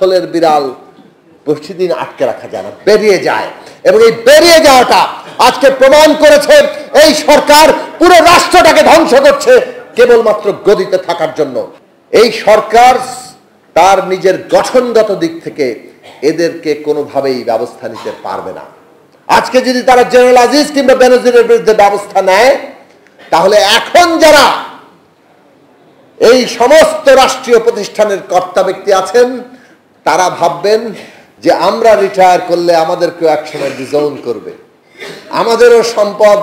থলের বিড়াল বেশি দিন আটকে রাখা যায় না, বেরিয়ে যায়। এবং এই বেরিয়ে যাওয়াটা আজকে প্রমাণ করেছে এই সরকার পুরো রাষ্ট্রটাকে ধ্বংস করছে কেবলমাত্র গদিতে থাকার জন্য। এই সরকার তার নিজের গঠনগত দিক থেকে এদেরকে কোনোভাবেই ব্যবস্থা নিতে পারবে না। আজকে যদি তারা জেনারেল আজিজ কিংবা বেনজিরের বিরুদ্ধে ব্যবস্থা নেয়, তাহলে এখন যারা এই সমস্ত রাষ্ট্রীয় প্রতিষ্ঠানের কর্তা ব্যক্তি আছেন তারা ভাববেন যে আমরা রিটায়ার করলে আমাদেরকেও একসময় ডিজোন করবে, আমাদেরও সম্পদ,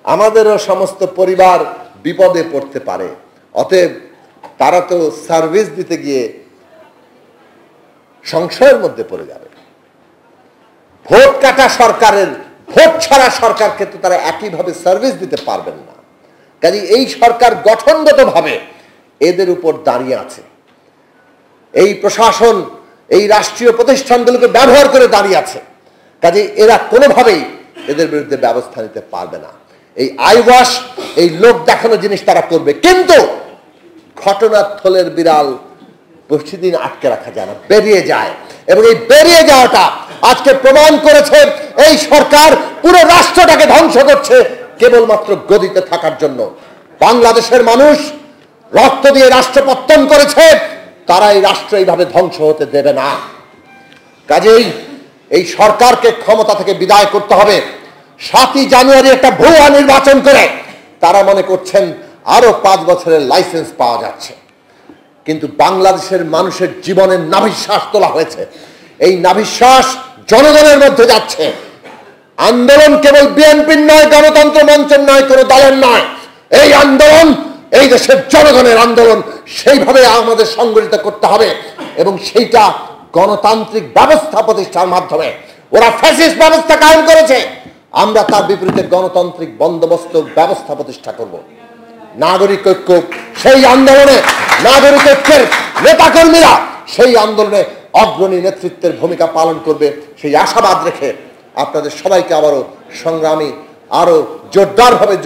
আমাদেরও সমস্ত পরিবার বিপদে পড়তে পারে। অতএব তারা তো সার্ভিস দিতে গিয়ে সংশয়ের মধ্যে পড়ে যাবে। ভোট কাটা সরকারের, ভোট ছাড়া সরকারকে তো তারা একইভাবে সার্ভিস দিতে পারবেন না। কাজে এই সরকার গঠনগতভাবে এদের উপর দাঁড়িয়ে আছে, এই প্রশাসন এই রাষ্ট্রীয় প্রতিষ্ঠানগুলোকে ব্যবহার করে দাঁড়িয়ে আছে। কাজে এরা কোনোভাবেই এদের বিরুদ্ধে ব্যবস্থা নিতে পারবে না। এই আইওয়াশ, এই লোক দেখানো জিনিস তারা করবে, কিন্তু ঘটনার থলের বিড়াল বেশি দিন আটকে রাখা যায় না, বেরিয়ে যায়। এবং এই বেরিয়ে যাওয়াটা আজকে প্রমাণ করেছে এই সরকার পুরো রাষ্ট্রটাকে ধ্বংস করছে কেবলমাত্র গদিতে থাকার জন্য। বাংলাদেশের মানুষ রক্ত দিয়ে রাষ্ট্র পত্তন করেছে, তারা এই রাষ্ট্র এইভাবে ধ্বংস হতে দেবে না। কাজেই এই সরকারকে ক্ষমতা থেকে বিদায় করতে হবে। 7ই জানুয়ারি একটা ভুয়া নির্বাচন করে তারা মনে করছেন আরো 5 বছরের লাইসেন্স পাওয়া যাচ্ছে, কিন্তু বাংলাদেশের মানুষের জীবনের নাভিশ্বাস তোলা হয়েছে। এই নাভিশ্বাস জনগণের মধ্যে যাচ্ছে। আন্দোলন কেবল বিএনপির নয়, গণতন্ত্র মঞ্চের নয়, কোনো দলের নয়। এই আন্দোলন এই দেশের জনগণের আন্দোলন, সেইভাবে আমাদের সংগঠিত করতে হবে। এবং সেইটা গণতান্ত্রিক ব্যবস্থা প্রতিষ্ঠার মাধ্যমে। ওরা ফ্যাসিস্ট ব্যবস্থা কায়েম করেছে, আমরা তার বিপরীতে গণতান্ত্রিক বন্দোবস্ত ব্যবস্থা প্রতিষ্ঠা করব। নাগরিক ঐক্য সেই আন্দোলনে, নাগরিক ঐক্যের নেতাকর্মীরা সেই আন্দোলনে অগ্রণী নেতৃত্বের ভূমিকা পালন করবে, সেই আশাবাদ রেখে আপনাদের সবাইকে আবারও সংগ্রামী আরো জোরদারভাবে